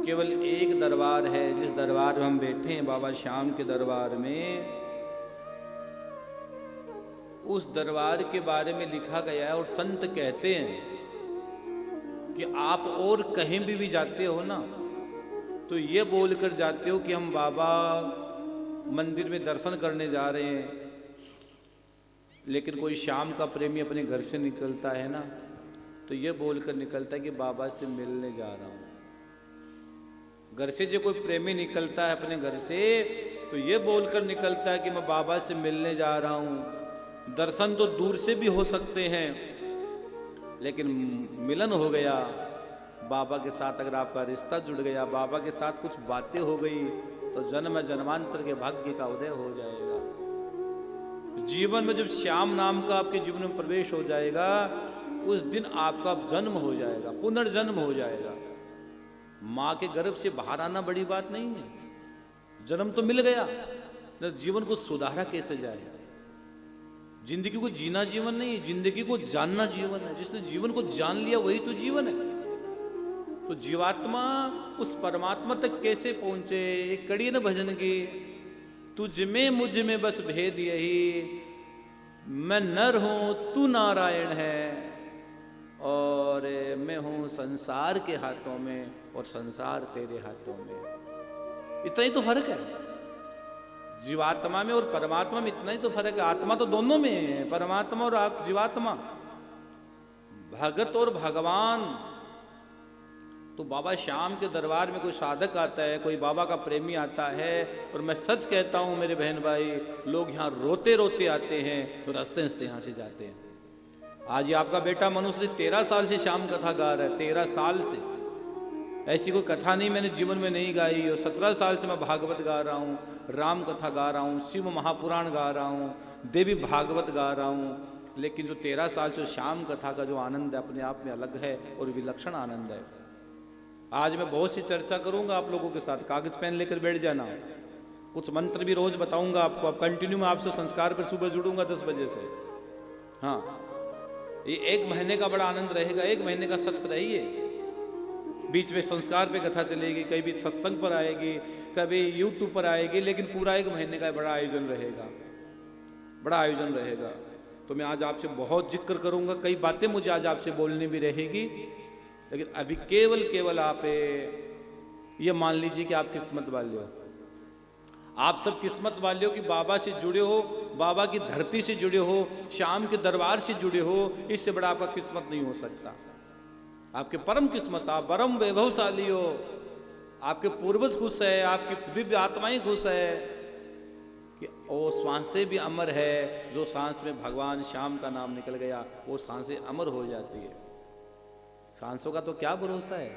केवल एक दरबार है, जिस दरबार में हम बैठे हैं बाबा श्याम के दरबार में, उस दरबार के बारे में लिखा गया है और संत कहते हैं कि आप और कहीं भी जाते हो ना तो ये बोलकर जाते हो कि हम बाबा मंदिर में दर्शन करने जा रहे हैं। लेकिन कोई श्याम का प्रेमी अपने घर से निकलता है ना तो ये बोलकर निकलता है कि बाबा से मिलने जा रहा हूँ। घर से जो कोई प्रेमी निकलता है अपने घर से तो ये बोलकर निकलता है कि मैं बाबा से मिलने जा रहा हूँ। दर्शन तो दूर से भी हो सकते हैं, लेकिन मिलन हो गया बाबा के साथ, अगर आपका रिश्ता जुड़ गया, बाबा के साथ कुछ बातें हो गई तो जन्म जन्मांतर के भाग्य का उदय हो जाएगा। जीवन में जब श्याम नाम का आपके जीवन में प्रवेश हो जाएगा उस दिन आपका जन्म हो जाएगा, पुनर्जन्म हो जाएगा। माँ के गर्भ से बाहर आना बड़ी बात नहीं है, जन्म तो मिल गया, जीवन को सुधारा कैसे जाए। जिंदगी को जीना जीवन नहीं, जिंदगी को जानना जीवन है। जिसने जीवन को जान लिया वही तो जीवन है। तो जीवात्मा उस परमात्मा तक कैसे पहुंचे। एक कड़ी न भजन की, तुझ में मुझ में बस भेद यही, मैं नर हूं तू नारायण है, और मैं हूं संसार के हाथों में और संसार तेरे हाथों में। इतना ही तो फर्क है जीवात्मा में और परमात्मा में, इतना ही तो फर्क है। आत्मा तो दोनों में है, परमात्मा और जीवात्मा, भगत और भगवान। तो बाबा श्याम के दरबार में कोई साधक आता है, कोई बाबा का प्रेमी आता है, और मैं सच कहता हूं मेरे बहन भाई, लोग यहाँ रोते रोते आते हैं तो हंसते हंसते यहाँ से जाते हैं। आज ये आपका बेटा मनुष्य 13 साल से श्याम कथा गा रहा है, 13 साल से। ऐसी कोई कथा नहीं मैंने जीवन में नहीं गाई। और 17 साल से मैं भागवत गा रहा हूँ, राम कथा गा रहा हूँ, शिव महापुराण गा रहा हूँ, देवी भागवत गा रहा हूँ। लेकिन जो 13 साल से श्याम कथा का जो आनंद है अपने आप में अलग है और विलक्षण आनंद है। आज मैं बहुत सी चर्चा करूंगा आप लोगों के साथ, कागज पेन लेकर बैठ जाना। कुछ मंत्र भी रोज बताऊंगा आपको। अब कंटिन्यू मैं आपसे संस्कार पर सुबह जुड़ूंगा 10 बजे से। हाँ, ये 1 महीने का बड़ा आनंद रहेगा। 1 महीने का सत्र है ये। बीच में संस्कार पे कथा चलेगी, कभी सत्संग पर आएगी, कभी यूट्यूब पर आएगी, लेकिन पूरा 1 महीने का बड़ा आयोजन रहेगा, बड़ा आयोजन रहेगा। तो मैं आज आपसे बहुत जिक्र करूंगा, कई बातें मुझे आज आपसे बोलनी भी रहेगी। लेकिन अभी केवल आप ये मान लीजिए कि आप किस्मत वाले हो। आप सब किस्मत वाले हो कि बाबा से जुड़े हो, बाबा की धरती से जुड़े हो, श्याम के दरबार से जुड़े हो। इससे बड़ा आपका किस्मत नहीं हो सकता। आपके परम किस्मत, आप परम वैभवशाली हो। आपके पूर्वज खुश है, आपकी दिव्य आत्माएं खुश है कि वो सांसें भी अमर है। जो सांस में भगवान श्याम का नाम निकल गया वो सांसें अमर हो जाती है। सांसों का तो क्या भरोसा है,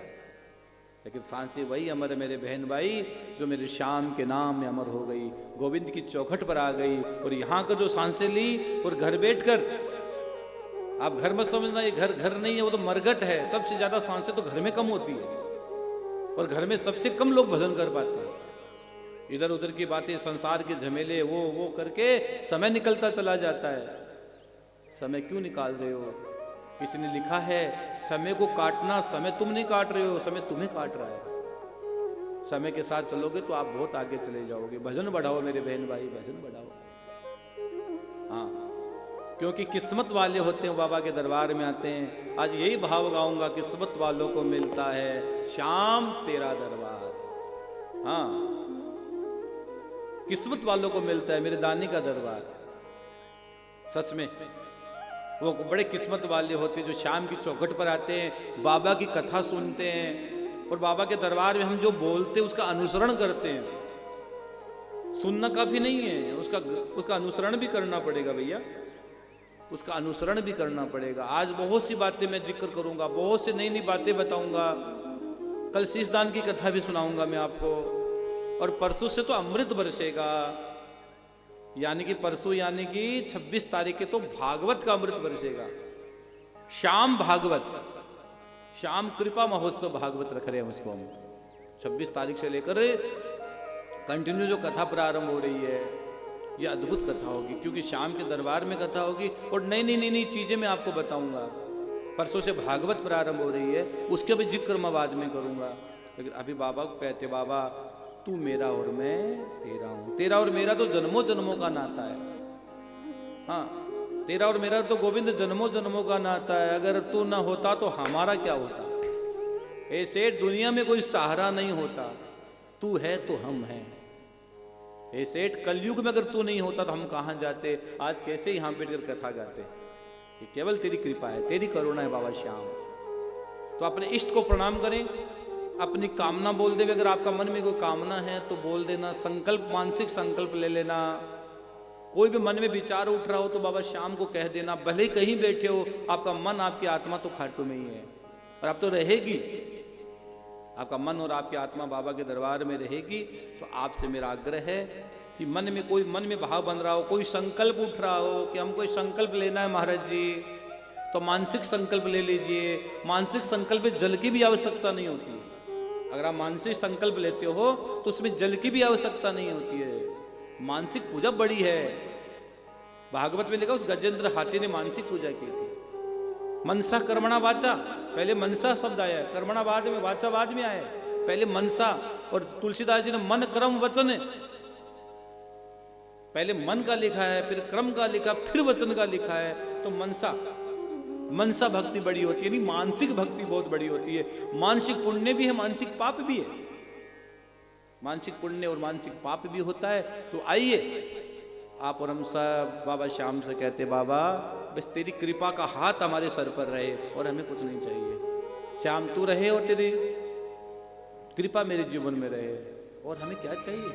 लेकिन सांसें वही अमर है मेरे बहन भाई जो मेरे श्याम के नाम में अमर हो गई, गोविंद की चौखट पर आ गई। और यहाँ का जो सांसें ली और घर बैठकर, आप घर में समझना ये घर नहीं है, वो तो मरघट है। सबसे ज्यादा सांसें तो घर में कम होती है और घर में सबसे कम लोग भजन कर पाते हैं। इधर उधर की बातें, संसार के झमेले, वो करके समय निकलता चला जाता है। समय क्यों निकाल रहे हो? किसी ने लिखा है समय को काटना, समय तुम नहीं काट रहे हो, समय तुम्हें काट रहा है। समय के साथ चलोगे तो आप बहुत आगे चले जाओगे। भजन बढ़ाओ मेरे बहन भाई, भजन बढ़ाओ। हाँ, क्योंकि किस्मत वाले होते हैं बाबा के दरबार में आते हैं। आज यही भाव गाऊंगा, किस्मत वालों को मिलता है श्याम तेरा दरबार। हाँ, किस्मत वालों को मिलता है मेरे दानी का दरबार। सच में वो बड़े किस्मत वाले होते हैं जो श्याम की चौखट पर आते हैं, बाबा की कथा सुनते हैं, और बाबा के दरबार में हम जो बोलते हैं उसका अनुसरण करते हैं। सुनना काफी नहीं है, उसका अनुसरण भी करना पड़ेगा भैया, उसका अनुसरण भी करना पड़ेगा। आज बहुत सी बातें मैं जिक्र करूंगा, बहुत से नई नई बातें बताऊंगा। कल शीशदान की कथा भी सुनाऊंगा मैं आपको, और परसों से तो अमृत बरसेगा। यानी कि परसों यानी कि 26 तारीख के तो भागवत का अमृत बरसेगा। श्याम भागवत, श्याम कृपा महोत्सव भागवत रख रहे हैं उसको हम। 26 तारीख से लेकर कंटिन्यू जो कथा प्रारंभ हो रही है, ये अद्भुत कथा होगी, क्योंकि श्याम के दरबार में कथा होगी और नई नई चीजें मैं आपको बताऊंगा। परसों से भागवत प्रारंभ हो रही है, उसके भी जिक्र मैं बाद में करूंगा। लेकिन अभी बाबा को कहते, बाबा तू मेरा और मैं तेरा हूं। तेरा और मेरा तो जन्मों जन्मों का नाता है। हाँ, तेरा और मेरा तो गोविंद जन्मों जन्मों का नाता है। अगर तू ना होता तो हमारा क्या होता। ए सेठ, दुनिया में कोई सहारा नहीं होता, तू है तो हम हैं। ए सेठ, कलयुग में अगर तू नहीं होता तो हम कहां जाते। आज कैसे यहां बैठकर कथा गाते। ये केवल तेरी कृपा है, तेरी करुणा है बाबा श्याम। तो अपने इष्ट को प्रणाम करें, अपनी कामना बोल दे। अगर आपका मन में कोई कामना है तो बोल देना, संकल्प, मानसिक संकल्प ले लेना। कोई भी मन में विचार उठ रहा हो तो बाबा श्याम को कह देना। भले ही कहीं बैठे हो, आपका मन, आपकी आत्मा तो खाटू में ही है, और अब तो रहेगी। आपका मन और आपकी आत्मा बाबा के दरबार में रहेगी। तो आपसे मेरा आग्रह है कि मन में भाव बन रहा हो, कोई संकल्प उठ रहा हो कि हमको संकल्प लेना है महाराज जी, तो मानसिक संकल्प ले लीजिए। मानसिक संकल्प में जल की भी आवश्यकता नहीं होती। अगर आप मानसिक संकल्प लेते हो तो उसमें जल की भी आवश्यकता नहीं होती है। मानसिक पूजा बड़ी है। भागवत में लिखा, उस गजेंद्र हाथी ने मानसिक पूजा की थी। मनसा कर्मणा वाचा, पहले मनसा शब्द आया है, कर्मणा बाद में, वाचा बाद में आया है। पहले मनसा, और तुलसीदास जी ने मन क्रम वचन, पहले मन का लिखा है, फिर क्रम का लिखा, फिर वचन का लिखा है। तो मनसा भक्ति बड़ी होती है, यानी मानसिक भक्ति बहुत बड़ी होती है। मानसिक पुण्य भी है, मानसिक पाप भी है। मानसिक पुण्य और मानसिक पाप भी होता है। तो आइए, आप और हम सब बाबा श्याम से कहते, बाबा बस तेरी कृपा का हाथ हमारे सर पर रहे और हमें कुछ नहीं चाहिए। श्याम तू रहे और तेरी कृपा मेरे जीवन में रहे, और हमें क्या चाहिए।